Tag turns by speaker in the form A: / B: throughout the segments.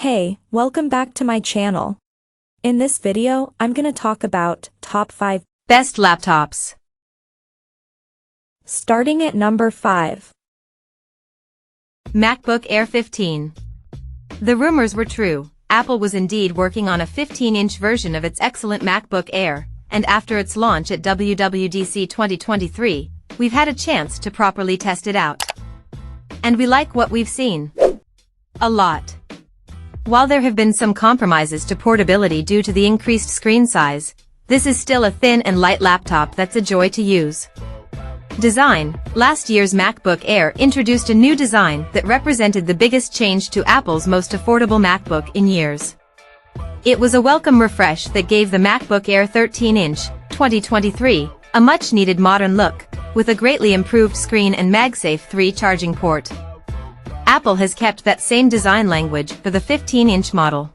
A: Hey, welcome back to my channel. In this video, I'm gonna talk about top 5
B: best laptops.
A: Starting at number 5.
B: MacBook Air 15. The rumors were true. Apple was indeed working on a 15-inch version of its excellent MacBook Air, and after its launch at WWDC 2023, we've had a chance to properly test it out. And we like what we've seen. A lot. While there have been some compromises to portability due to the increased screen size, this is still a thin and light laptop that's a joy to use. Design. Last year's MacBook Air introduced a new design that represented the biggest change to Apple's most affordable MacBook in years. It was a welcome refresh that gave the MacBook Air 13-inch, 2023, a much-needed modern look, with a greatly improved screen and MagSafe 3 charging port. Apple has kept that same design language for the 15-inch model.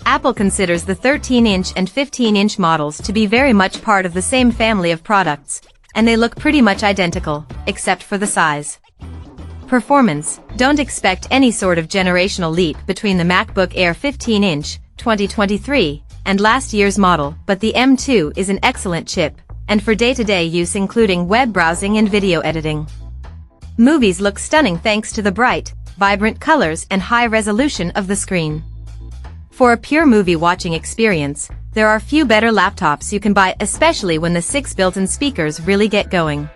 B: Apple considers the 13-inch and 15-inch models to be very much part of the same family of products, and they look pretty much identical, except for the size. Performance. Don't expect any sort of generational leap between the MacBook Air 15-inch, 2023, and last year's model, but the M2 is an excellent chip, and for day-to-day use including web browsing and video editing. Movies look stunning thanks to the bright, vibrant colors and high resolution of the screen. For a pure movie watching experience, there are few better laptops you can buy, especially when the 6 built-in speakers really get going.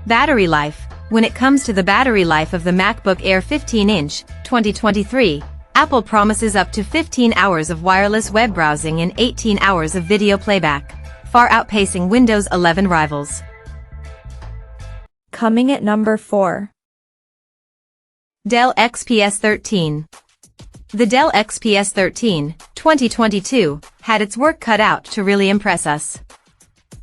B: Battery life. When it comes to the battery life of the MacBook Air 15-inch, 2023, Apple promises up to 15 hours of wireless web browsing and 18 hours of video playback, far outpacing Windows 11 rivals.
A: Coming at number 4.
B: Dell XPS 13. The Dell XPS 13, 2022, had its work cut out to really impress us.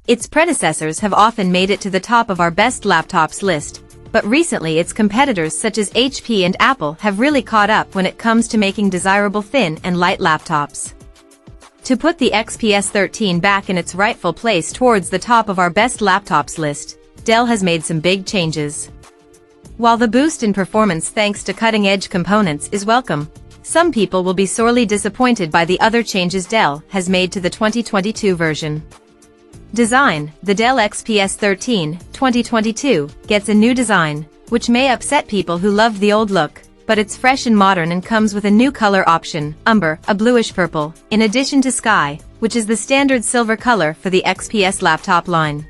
B: Its predecessors have often made it to the top of our best laptops list, but recently its competitors such as HP and Apple have really caught up when it comes to making desirable thin and light laptops. To put the XPS 13 back in its rightful place towards the top of our best laptops list, Dell has made some big changes. While the boost in performance thanks to cutting-edge components is welcome, some people will be sorely disappointed by the other changes Dell has made to the 2022 version. Design. The Dell XPS 13, 2022, gets a new design, which may upset people who loved the old look, but it's fresh and modern and comes with a new color option, umber, a bluish purple, in addition to sky, which is the standard silver color for the XPS laptop line.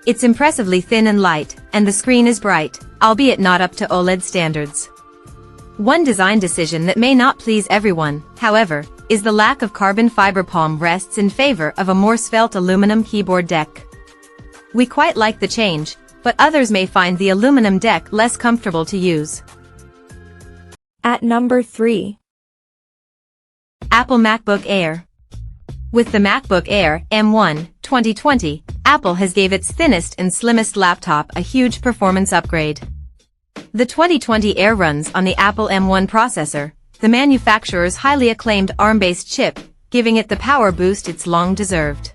B: It's impressively thin and light, and the screen is bright, albeit not up to OLED standards. One design decision that may not please everyone, however, is the lack of carbon fiber palm rests in favor of a more svelte aluminum keyboard deck. We quite like the change, but others may find the aluminum deck less comfortable to use.
A: At number 3.
B: Apple MacBook Air. With the MacBook Air M1, 2020, Apple has gave its thinnest and slimmest laptop a huge performance upgrade. The 2020 Air runs on the Apple M1 processor, the manufacturer's highly acclaimed ARM-based chip, giving it the power boost it's long deserved.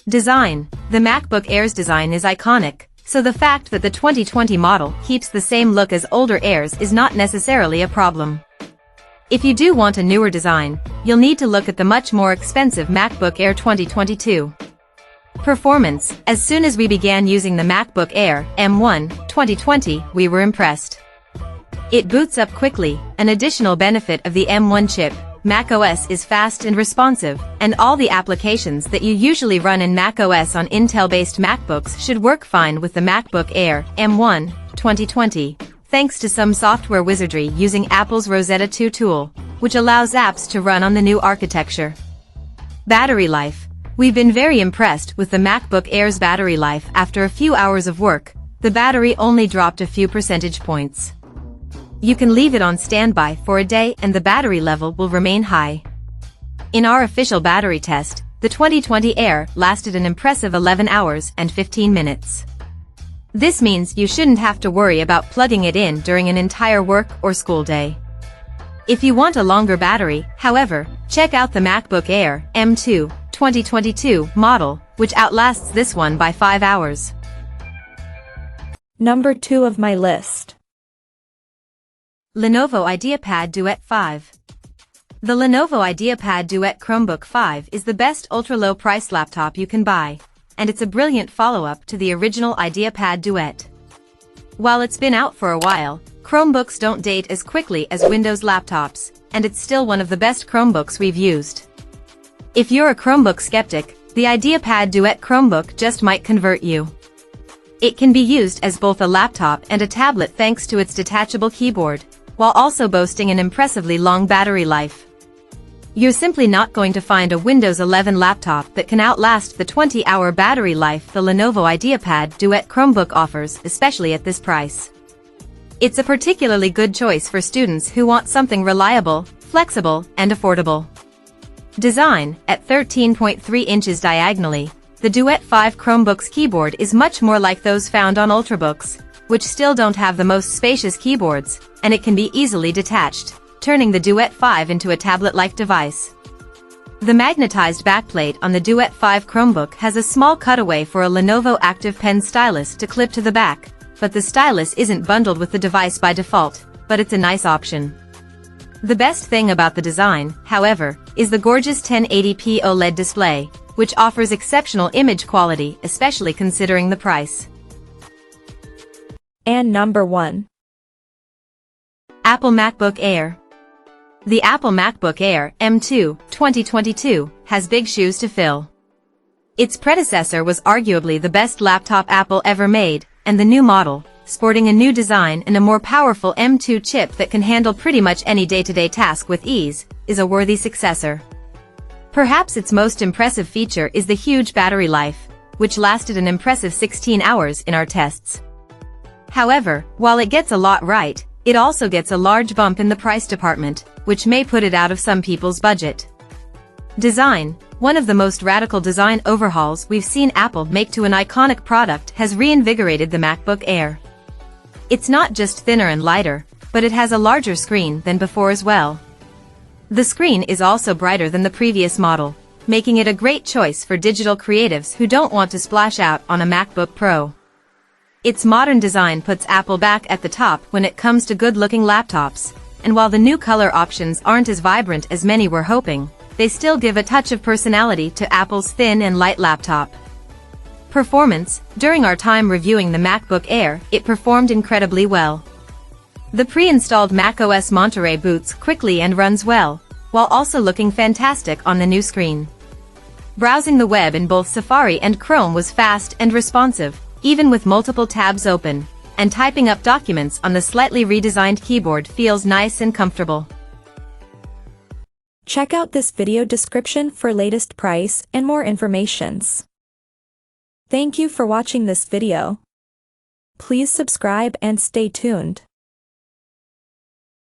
B: Design. The MacBook Air's design is iconic, so the fact that the 2020 model keeps the same look as older Airs is not necessarily a problem. If you do want a newer design, you'll need to look at the much more expensive MacBook Air 2022. Performance. As soon as we began using the MacBook Air M1, 2020, we were impressed. It boots up quickly, an additional benefit of the M1 chip. macOS is fast and responsive, and all the applications that you usually run in macOS on Intel-based MacBooks should work fine with the MacBook Air M1, 2020. Thanks to some software wizardry using Apple's Rosetta 2 tool, which allows apps to run on the new architecture. Battery life. We've been very impressed with the MacBook Air's battery life. After a few hours of work, the battery only dropped a few percentage points. You can leave it on standby for a day and the battery level will remain high. In our official battery test, the 2020 Air lasted an impressive 11 hours and 15 minutes. This means you shouldn't have to worry about plugging it in during an entire work or school day. If you want a longer battery, however, check out the MacBook Air M2, 2022 model, which outlasts this one by 5 hours.
A: Number 2 of my list.
B: Lenovo IdeaPad Duet 5. The Lenovo IdeaPad Duet Chromebook 5 is the best ultra-low price laptop you can buy, and it's a brilliant follow-up to the original IdeaPad Duet. While it's been out for a while, Chromebooks don't date as quickly as Windows laptops, and it's still one of the best Chromebooks we've used. If you're a Chromebook skeptic, the IdeaPad Duet Chromebook just might convert you. It can be used as both a laptop and a tablet thanks to its detachable keyboard, while also boasting an impressively long battery life. You're simply not going to find a Windows 11 laptop that can outlast the 20-hour battery life the Lenovo IdeaPad Duet Chromebook offers, especially at this price. It's a particularly good choice for students who want something reliable, flexible, and affordable. Design, at 13.3 inches diagonally, the Duet 5 Chromebook's keyboard is much more like those found on Ultrabooks, which still don't have the most spacious keyboards, and it can be easily detached, turning the Duet 5 into a tablet-like device. The magnetized backplate on the Duet 5 Chromebook has a small cutaway for a Lenovo Active Pen stylus to clip to the back, but the stylus isn't bundled with the device by default, but it's a nice option. The best thing about the design, however, is the gorgeous 1080p OLED display, which offers exceptional image quality, especially considering the price.
A: And number 1.
B: Apple MacBook Air. The Apple MacBook Air M2 2022 has big shoes to fill. Its predecessor was arguably the best laptop Apple ever made, and the new model, sporting a new design and a more powerful M2 chip that can handle pretty much any day-to-day task with ease, is a worthy successor. Perhaps its most impressive feature is the huge battery life, which lasted an impressive 16 hours in our tests. However, while it gets a lot right, it also gets a large bump in the price department, which may put it out of some people's budget. Design, one of the most radical design overhauls we've seen Apple make to an iconic product, has reinvigorated the MacBook Air. It's not just thinner and lighter, but it has a larger screen than before as well. The screen is also brighter than the previous model, making it a great choice for digital creatives who don't want to splash out on a MacBook Pro. Its modern design puts Apple back at the top when it comes to good-looking laptops, and while the new color options aren't as vibrant as many were hoping, they still give a touch of personality to Apple's thin and light laptop. Performance, during our time reviewing the MacBook Air, it performed incredibly well. The pre-installed macOS Monterey boots quickly and runs well, while also looking fantastic on the new screen. Browsing the web in both Safari and Chrome was fast and responsive, even with multiple tabs open, and typing up documents on the slightly redesigned keyboard feels nice and comfortable.
A: Check out this video description for latest price and more informations. Thank you for watching this video. Please subscribe and stay tuned.